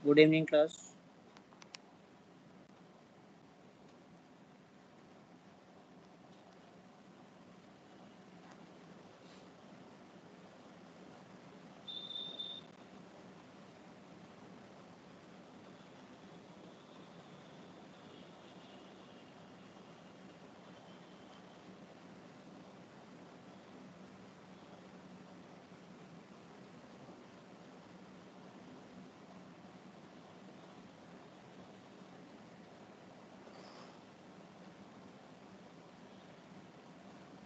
Good evening, class.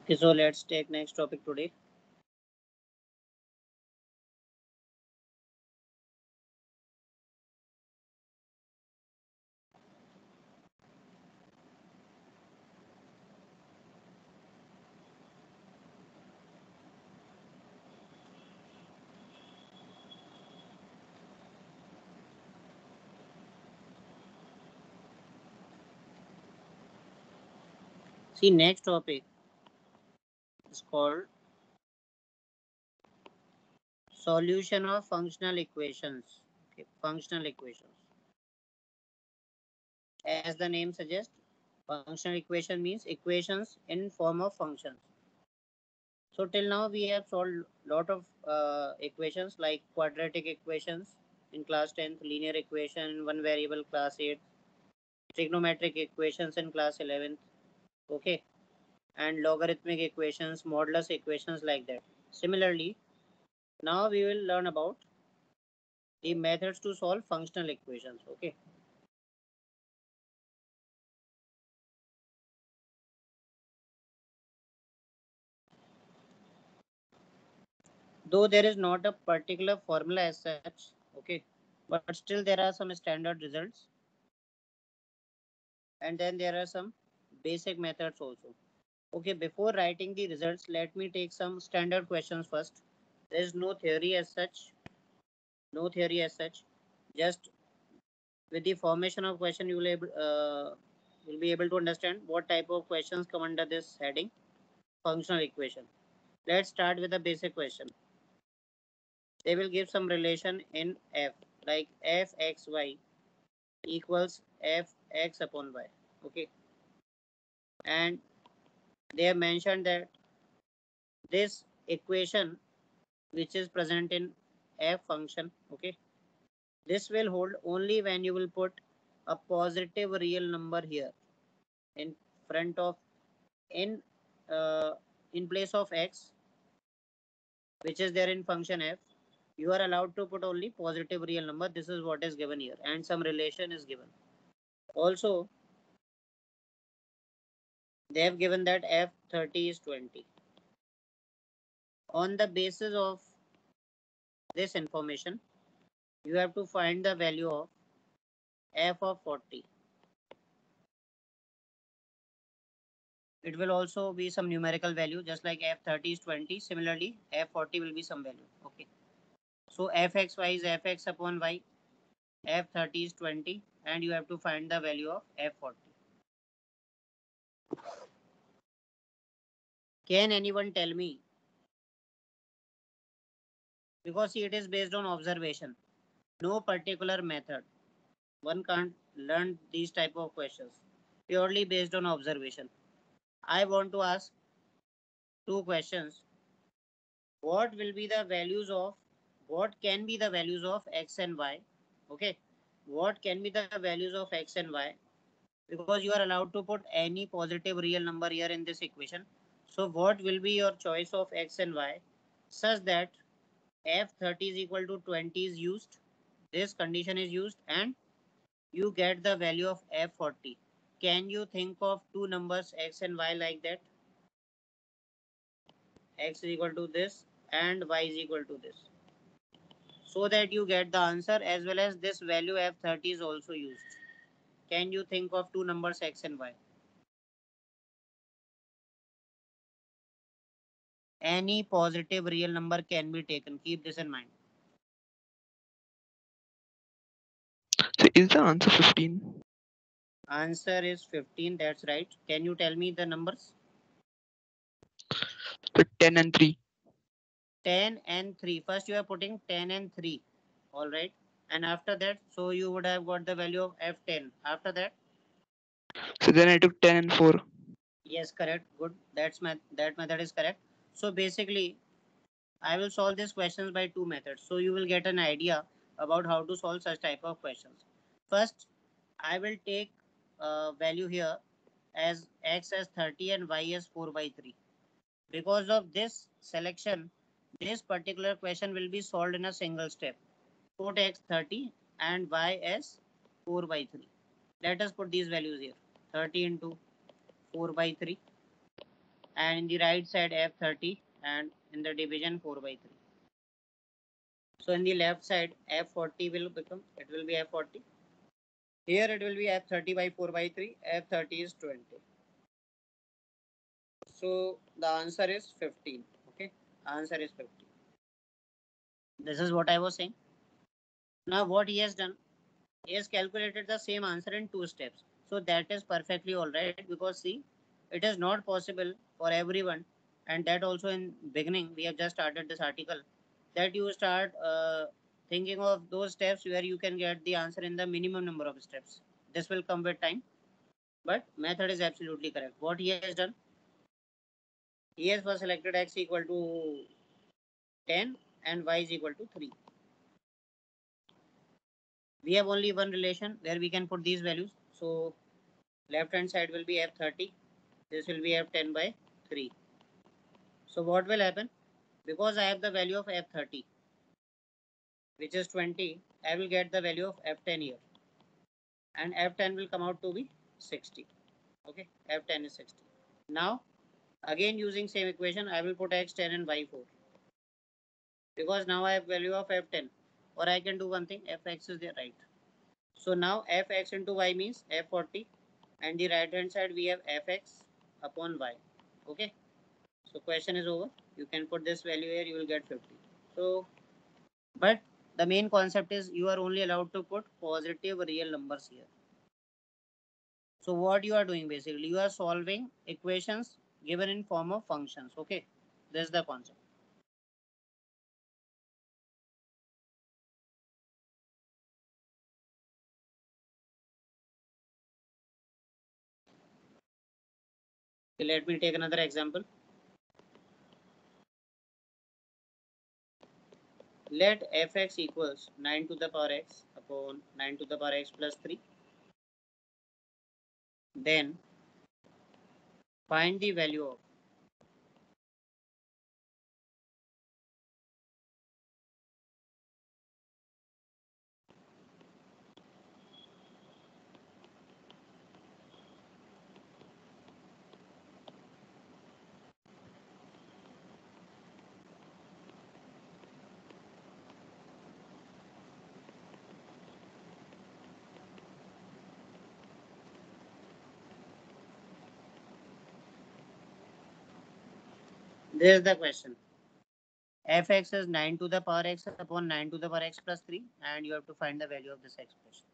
Okay, so let's take next topic today. See, next topic is called solution of functional equations. Okay, functional equations. As the name suggests, functional equation means equations in form of functions. So till now we have solved lot of equations like quadratic equations in class 10th, linear equation in one variable class 8, trigonometric equations in class 11th. Okay, and logarithmic equations, modulus equations like that. Similarly, now we will learn about the methods to solve functional equations. Okay. Though there is not a particular formula as such, okay, but still there are some standard results, and then there are some basic methods also. Okay, before writing the results, let me take some standard questions first. There is no theory as such, no theory as such. Just with the formation of question, will be able to understand what type of questions come under this heading, functional equation. Let's start with the basic question. They will give some relation in f, like fxy equals fx upon y. Okay, and they have mentioned that this equation which is present in f function, okay, this will hold only when you will put a positive real number here in front of in uh, in place of x, which is there in function f. You are allowed to put only positive real number. This is what is given here, and some relation is given. Also, they have given that f30 is 20. On the basis of this information, you have to find the value of f of 40. It will also be some numerical value, just like f30 is 20. Similarly, f40 will be some value. Okay. So fxy is fx upon y, f30 is 20, and you have to find the value of f40. Can anyone tell me? Because see, it is based on observation, no particular method. One can't learn these type of questions, purely based on observation. I want to ask two questions. What will be the values of, what can be the values of x and y? Okay, what can be the values of x and y? Because you are allowed to put any positive real number here in this equation. So what will be your choice of x and y such that f30 is equal to 20 is used, this condition is used, and you get the value of f40. Can you think of two numbers x and y like that? X is equal to this and y is equal to this, so that you get the answer, as well as this value f30 is also used. Can you think of two numbers x and y? Any positive real number can be taken. Keep this in mind. So is the answer 15? Answer is 15. That's right. Can you tell me the numbers? So 10 and 3. 10 and 3. First you are putting 10 and 3. All right. And after that, so you would have got the value of f10. After that, So then I took 10 and 4. yes, correct. Good. That method is correct. So basically, I will solve these questions by two methods. So you will get an idea about how to solve such type of questions. First, I will take value here as x as 30 and y as 4 by 3. Because of this selection, this particular question will be solved in a single step. Put x 30 and y as 4 by 3. Let us put these values here. 30 into 4 by 3, and in the right side f30, and in the division 4 by 3. So in the left side f40 will become, it will be f40. Here it will be f30 by 4 by 3. F30 is 20. So the answer is 15. Okay, answer is 15. This is what I was saying. Now what he has done, he has calculated the same answer in two steps. So that is perfectly all right, because see, it is not possible for everyone, and that also in beginning we have just started this article, that you start thinking of those steps where you can get the answer in the minimum number of steps. This will come with time, but method is absolutely correct. What he has done, he has first selected x equal to 10 and y is equal to 3. We have only one relation where we can put these values. So left hand side will be f30, this will be f10 by 3. So what will happen, because I have the value of f30 which is 20, I will get the value of f10 here, and f10 will come out to be 60. Okay, f10 is 60. Now again using same equation, I will put x10 and y4, because now I have value of f10, or I can do one thing, fx is there, right? So now fx into y means f40, and the right hand side we have fx upon y. Okay, so question is over. You can put this value here, you will get 50. So, but the main concept is you are only allowed to put positive real numbers here. So what you are doing basically, you are solving equations given in form of functions. Okay, this is the concept. Okay, let me take another example. Let fx equals 9 to the power x upon 9 to the power x plus 3. Then find the value of this is the question. Fx is 9 to the power x upon 9 to the power x plus 3, and you have to find the value of this expression.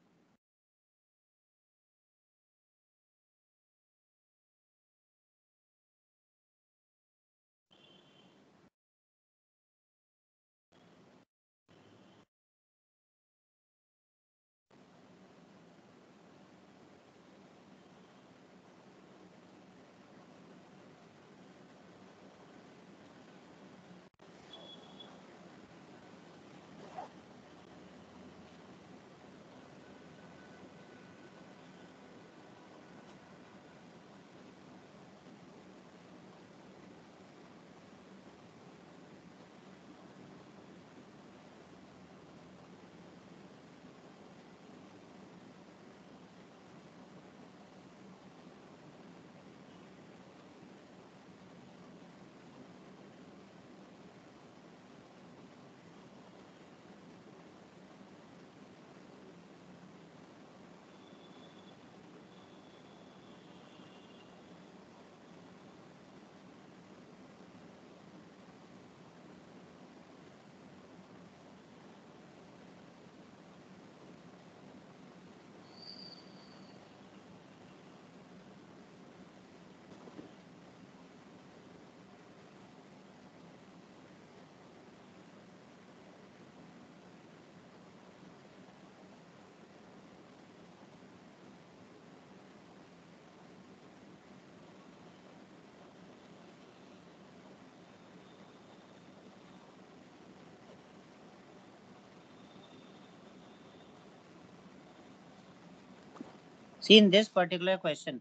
See, in this particular question,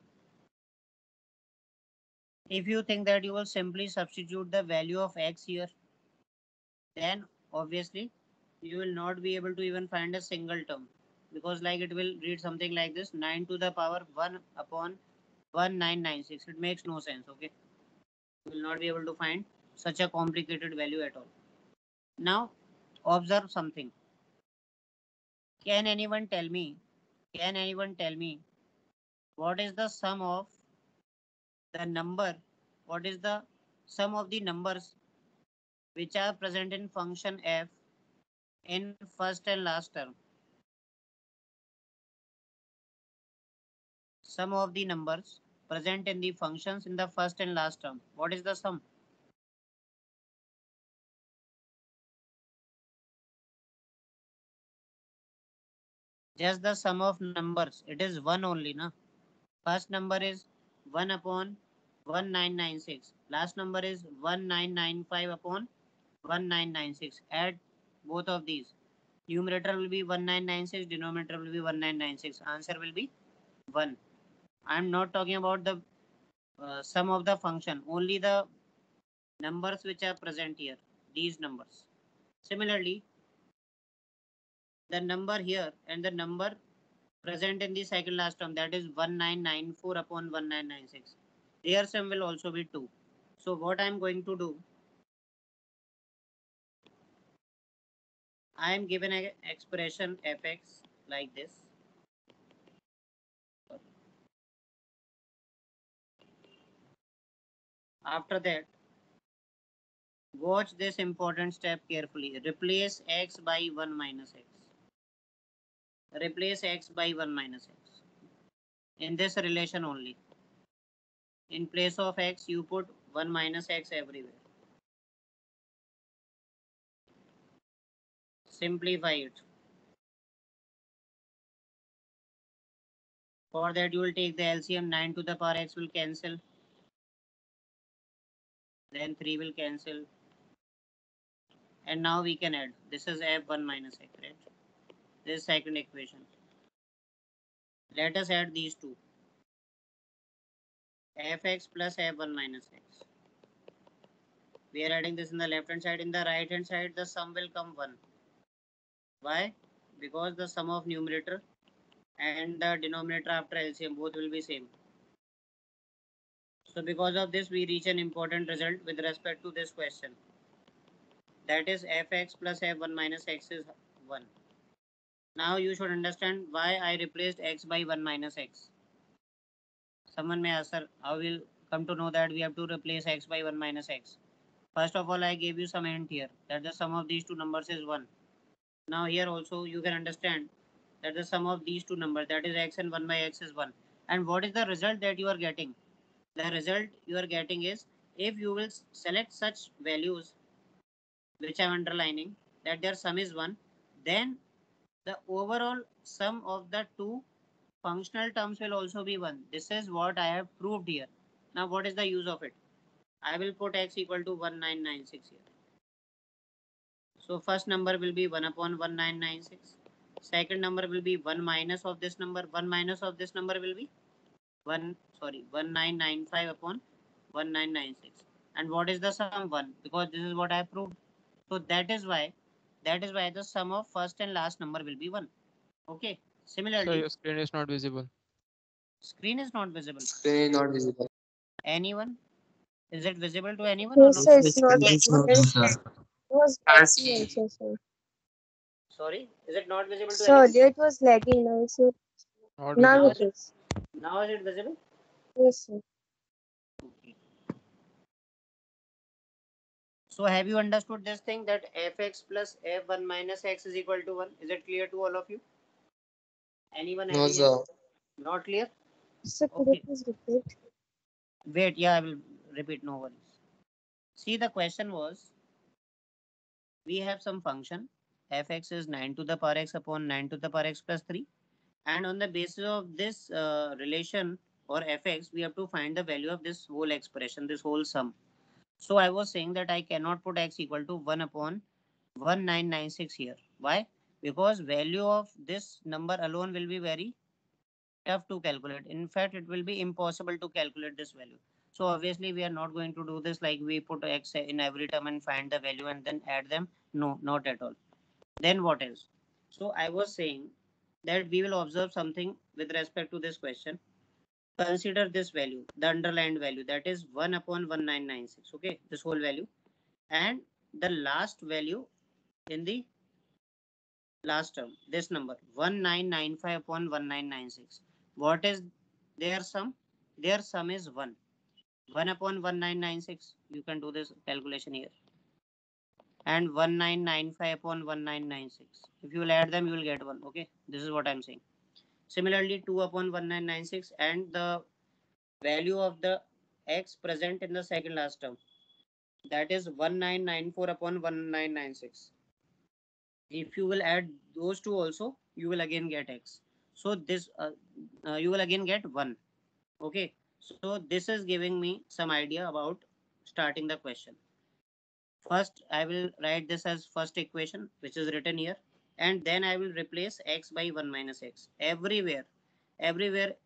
if you think that you will simply substitute the value of x here, then obviously you will not be able to even find a single term, because like it will read something like this: 9 to the power 1 upon 1996. It makes no sense. Okay, you will not be able to find such a complicated value at all. Now observe something. Can anyone tell me? Can anyone tell me what is the sum of the number? What is the sum of the numbers which are present in function f in first and last term? Sum of the numbers present in the functions in the first and last term. What is the sum? Just the sum of numbers. It is 1 only, na? First number is 1 upon 1996. Last number is 1995 upon 1996. Add both of these. Numerator will be 1996, denominator will be 1996. Answer will be 1. I am not talking about the sum of the function, only the numbers which are present here, these numbers. Similarly, the number here and the number present in the second last term, that is 1994 upon 1996. Their sum will also be 2. So what I am going to do, I am given an expression fx like this. After that, watch this important step carefully. Replace x by 1 minus x. Replace x by 1 minus x. In this relation only. In place of x, you put 1 minus x everywhere. Simplify it. For that, you will take the LCM. 9 to the power x will cancel. Then 3 will cancel. And now we can add. This is f1 minus x, right? This is second equation. Let us add these two. Fx plus f1 minus x. We are adding this in the left hand side. In the right hand side, the sum will come 1. Why? Because the sum of numerator and the denominator after LCM both will be same. So because of this, we reach an important result with respect to this question. That is fx plus f1 minus x is 1. Now you should understand why I replaced x by 1 minus x. Someone may ask, sir, how will come to know that we have to replace x by 1 minus x? First of all, I gave you some hint here that the sum of these two numbers is 1. Now here also you can understand that the sum of these two numbers, that is x and 1 by x, is 1. And what is the result that you are getting? The result you are getting is, if you will select such values which I am underlining, that their sum is 1, then the overall sum of the two functional terms will also be 1. This is what I have proved here. Now what is the use of it? I will put x equal to 1996 here. So first number will be 1 upon 1996. Second number will be 1 minus of this number. 1 minus of this number will be 1995 upon 1996. And what is the sum? 1, because this is what I have proved. So that is why the sum of first and last number will be 1. Okay. So Similarly, your screen is not visible. screen is not visible. Screen is not visible. Anyone? Is it visible to anyone or Yes, no? sir, it's not Screen is not visible. visible. It was lagging also, sir. Sorry, is it not visible to So anyone? earlier it was lagging now, sir. Not Now visible. it is. Now is it visible? Yes, sir. Okay. So have you understood this thing, that fx plus f1 minus x is equal to 1? Is it clear to all of you? Anyone No, having sir. any? Not clear? Sir, could you Okay. please repeat? Wait, yeah, I will repeat, no worries. See, the question was, we have some function, fx is 9 to the power x upon 9 to the power x plus 3. And on the basis of this relation or fx, we have to find the value of this whole expression, this whole sum. So I was saying that I cannot put x equal to 1 upon 1996 here. Why? Because value of this number alone will be very tough to calculate. In fact, it will be impossible to calculate this value. So obviously we are not going to do this like we put x in every term and find the value and then add them. No, not at all. Then what else? So I was saying that we will observe something with respect to this question. Consider this value, the underlined value, that is 1 upon 1996. Okay, this whole value. And the last value in the last term, this number 1995 upon 1996. What is their sum? Their sum is 1. 1 upon 1996. You can do this calculation here. And 1995 upon 1996. If you will add them, you will get 1. Okay, this is what I'm saying. Similarly, 2 upon 1996 and the value of the x present in the second last term, that is 1994 upon 1996. If you will add those two also, you will again get x. So this you will again get 1. Okay, so this is giving me some idea about starting the question. First I will write this as first equation which is written here, and then I will replace x by 1 minus x. Everywhere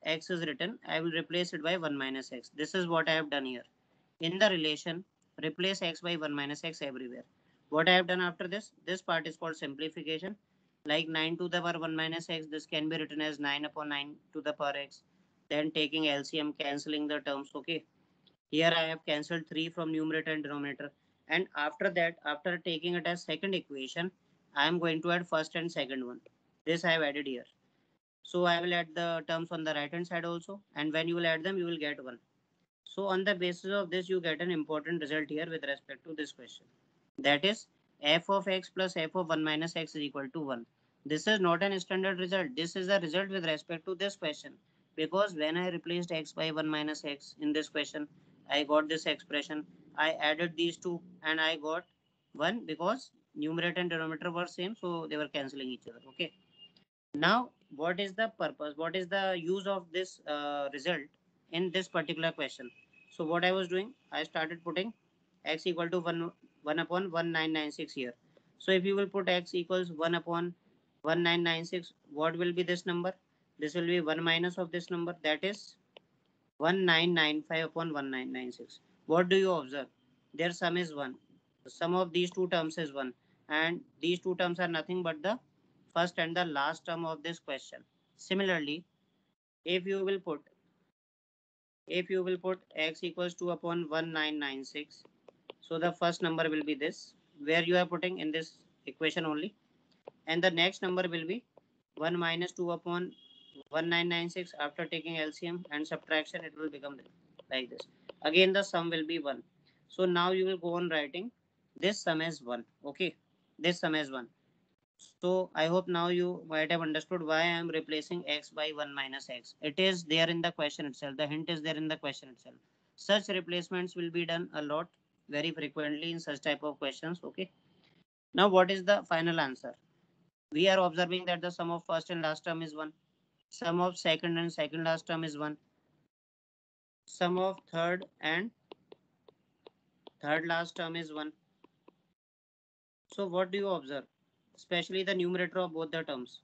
x is written, I will replace it by 1 minus x. This is what I have done here. In the relation, replace x by 1 minus x everywhere. What I have done after this part is called simplification. Like 9 to the power 1 minus x, this can be written as 9 upon 9 to the power x. Then taking LCM, cancelling the terms. Okay, here I have cancelled 3 from numerator and denominator. And after that, after taking it as second equation, I am going to add first and second one. This I have added here. So I will add the terms on the right hand side also. And when you will add them, you will get 1. So on the basis of this, you get an important result here with respect to this question. That is f of x plus f of 1 minus x is equal to 1. This is not an standard result. This is a result with respect to this question. Because when I replaced x by 1 minus x in this question, I got this expression. I added these two and I got 1 because numerator and denominator were same. So they were cancelling each other. Okay. Now, what is the purpose? What is the use of this result in this particular question? So what I was doing, I started putting x equal to 1 upon 1996 here. So if you will put x equals 1 upon 1996, what will be this number? This will be 1 minus of this number, that is 1995 upon 1996. What do you observe? Their sum is 1. The sum of these two terms is 1. And these two terms are nothing but the first and the last term of this question. Similarly, if you will put x equals 2 upon 1996, so the first number will be this, where you are putting in this equation only, and the next number will be 1 minus 2 upon 1996. After taking LCM and subtraction, it will become like this. Again the sum will be 1. So now you will go on writing this sum as 1. Okay, this sum as 1. So I hope now you might have understood why I am replacing x by 1 minus x. It is there in the question itself. The hint is there in the question itself. Such replacements will be done a lot, very frequently in such type of questions. Okay. Now what is the final answer? We are observing that the sum of first and last term is 1. Sum of second and second last term is 1. Sum of third and third last term is 1. So what do you observe? Especially the numerator of both the terms.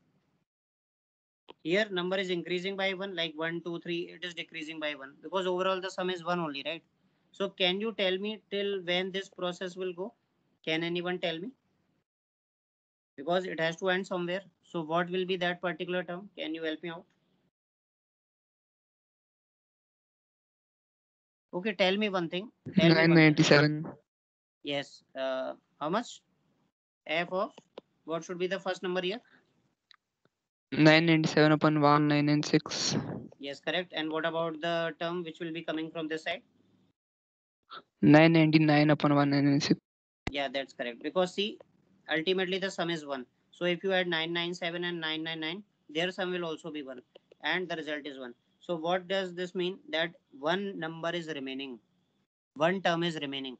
Here number is increasing by 1, like 1, 2, 3. It is decreasing by 1 because overall the sum is 1 only, right? So can you tell me till when this process will go? Can anyone tell me? Because it has to end somewhere. So what will be that particular term? Can you help me out? Okay, tell me one thing. Tell me one thing. 997. Yes. How much? F of what should be the first number here? 997 upon 1996. Yes, correct. And what about the term which will be coming from this side? 999 upon 1996. Yeah, that's correct. Because see, ultimately the sum is 1. So if you add 997 and 999, their sum will also be 1. And the result is 1. So what does this mean? That one number is remaining. One term is remaining.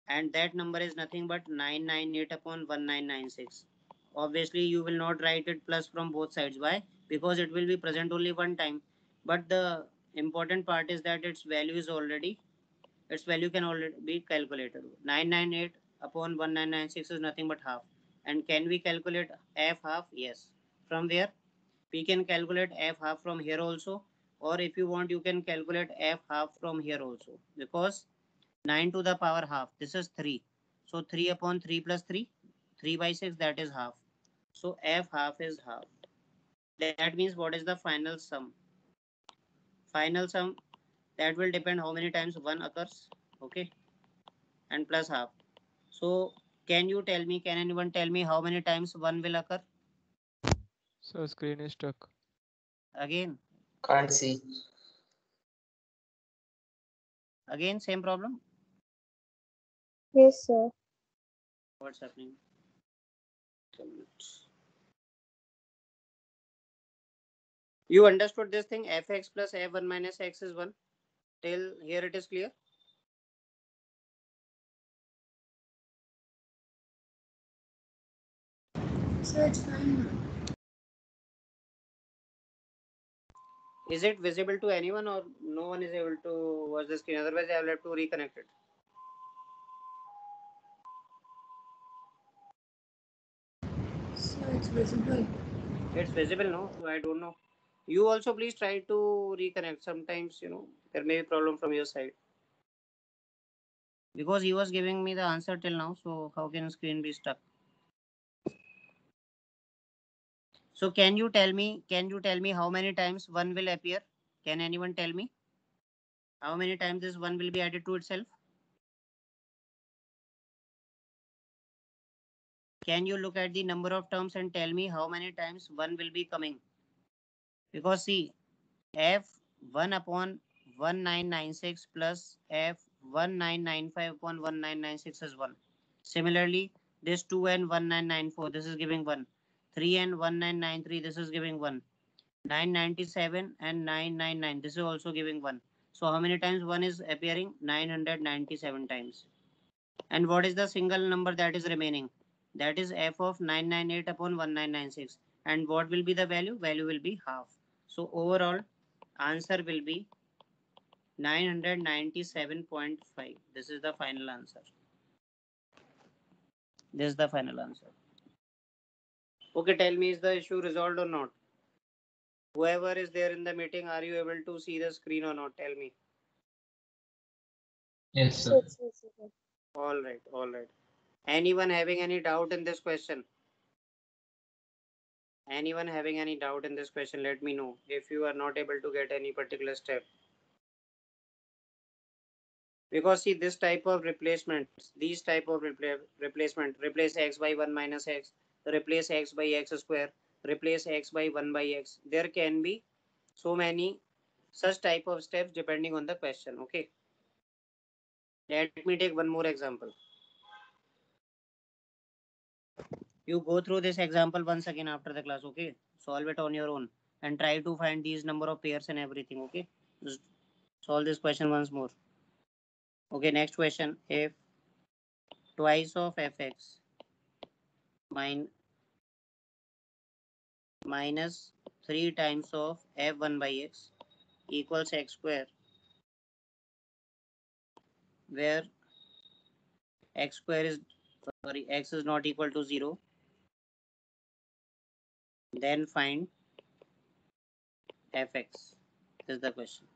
And that number is nothing but 998 upon 1996. Obviously, you will not write it plus from both sides. Why? Because it will be present only one time. But the important part is that its value can already be calculated. 998 upon 1996 is nothing but half. And can we calculate f half? Yes. From where? We can calculate f half from here also, or if you want, you can calculate f half from here also, because 9 to the power half, this is 3. So 3 upon 3 plus 3, 3 by 6, that is half. So f half is half. That means what is the final sum? Final sum, that will depend how many times 1 occurs, okay, and plus half. So can you tell me, can anyone tell me how many times 1 will occur? So screen is stuck. Again, Can't see. again same problem. Yes, sir. What's happening? You understood this thing, fx plus f1 minus x is 1. Till here it is clear? So it's fine. Is it visible to anyone, or no one is able to watch the screen? Otherwise, I will have to reconnect it. So it's visible. It's visible, no? So I don't know. You also please try to reconnect. Sometimes, there may be problem from your side. Because he was giving me the answer till now, so how can screen be stuck? So can you tell me how many times 1 will appear? Can anyone tell me? How many times this 1 will be added to itself? Can you look at the number of terms and tell me how many times 1 will be coming? Because see, f 1 upon 1996 plus f 1995 upon 1996 is 1. Similarly, this 2 and 1994, this is giving 1. 3 and 1993, this is giving 1. 997 and 999, this is also giving 1. So how many times 1 is appearing? 997 times. And what is the single number that is remaining? That is f of 998 upon 1996. And what will be the value? Value will be half. So overall answer will be 997.5. This is the final answer. This is the final answer. Okay, tell me, is the issue resolved or not? Whoever is there in the meeting, are you able to see the screen or not? Tell me. Yes, So sir. it's visible. All right, all right. Anyone having any doubt in this question? Anyone having any doubt in this question, let me know if you are not able to get any particular step. Because see, this type of replacements, these type of replacement, replace x by 1 minus x, replace x by x square, replace x by 1 by x. There can be so many such type of steps depending on the question. Okay. Let me take one more example. You go through this example once again after the class. Okay. Solve it on your own and try to find these number of pairs and everything. Okay. Just solve this question once more. Okay. Next question. If twice of fx minus 3 times of f1 by x equals x square, where x square is x is not equal to 0, then find fx. This is the question.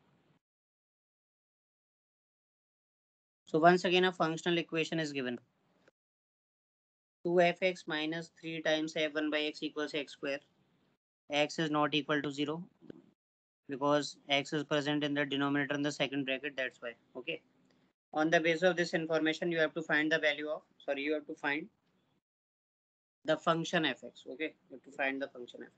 So once again a functional equation is given. 2fx minus 3 times f1 by x equals x square. X is not equal to 0 because x is present in the denominator in the second bracket, that's why. Okay. On the basis of this information, you have to find the value of, you have to find the function fx. Okay. You have to find the function fx.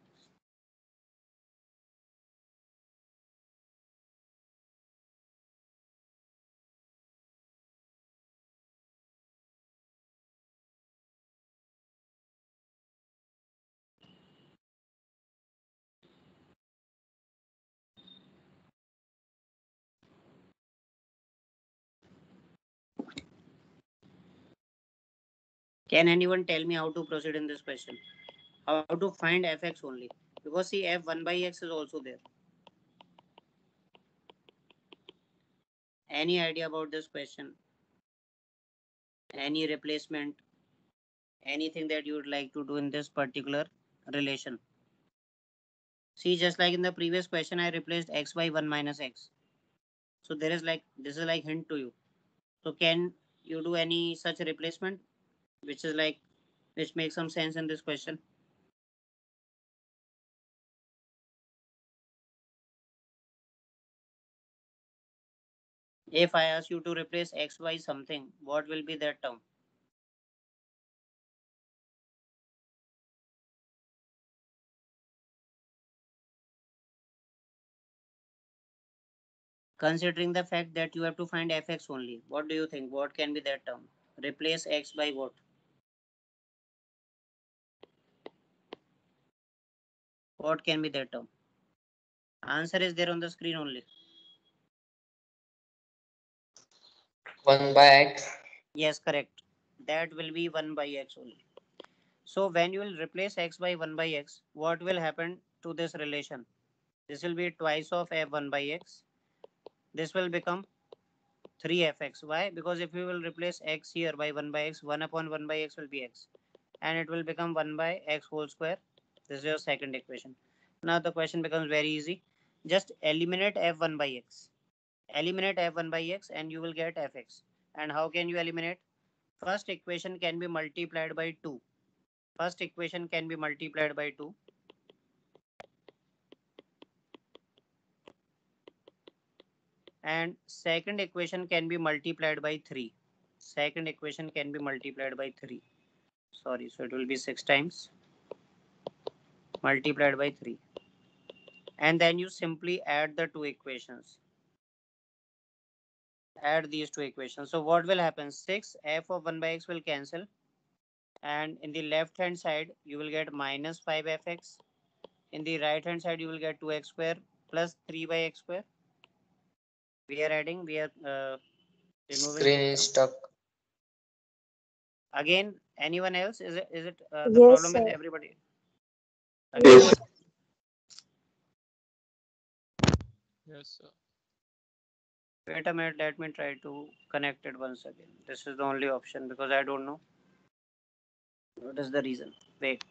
Can anyone tell me how to proceed in this question? How to find fx only? Because see, f1 by x is also there. Any idea about this question? Any replacement? Anything that you would like to do in this particular relation? See, just like in the previous question, I replaced x by 1 minus x. So there is like, this is like hint to you. So can you do any such replacement, which is like, which makes some sense in this question? If I ask you to replace x by something, what will be that term? Considering the fact that you have to find fx only, what do you think? What can be that term? Replace x by what? What can be that term? Answer is there on the screen only. 1 by x. Yes, correct. That will be 1 by x only. So when you will replace x by 1 by x, what will happen to this relation? This will be twice of f1 by x. This will become 3fx. Why? Because if you will replace x here by 1 by x, 1 upon 1 by x will be x. And it will become 1 by x whole square. This is your second equation. Now the question becomes very easy. Just eliminate f1 by x. Eliminate f1 by x and you will get fx. And how can you eliminate? First equation can be multiplied by 2. First equation can be multiplied by 2. And second equation can be multiplied by 3. Second equation can be multiplied by 3. Sorry, so it will be 6 times multiplied by 3. And then you simply add the two equations. Add these two equations. So what will happen? 6 f of 1 by x will cancel. And in the left hand side, you will get minus 5fx. In the right hand side, you will get 2x square plus 3 by x square. We are adding, we are removing. Screen is stuck. Again, anyone else? Is it the Yes, problem with sir. everybody? Yes. Yes, sir. Wait a minute, let me try to connect it once again. This is the only option because I don't know what is the reason. Wait.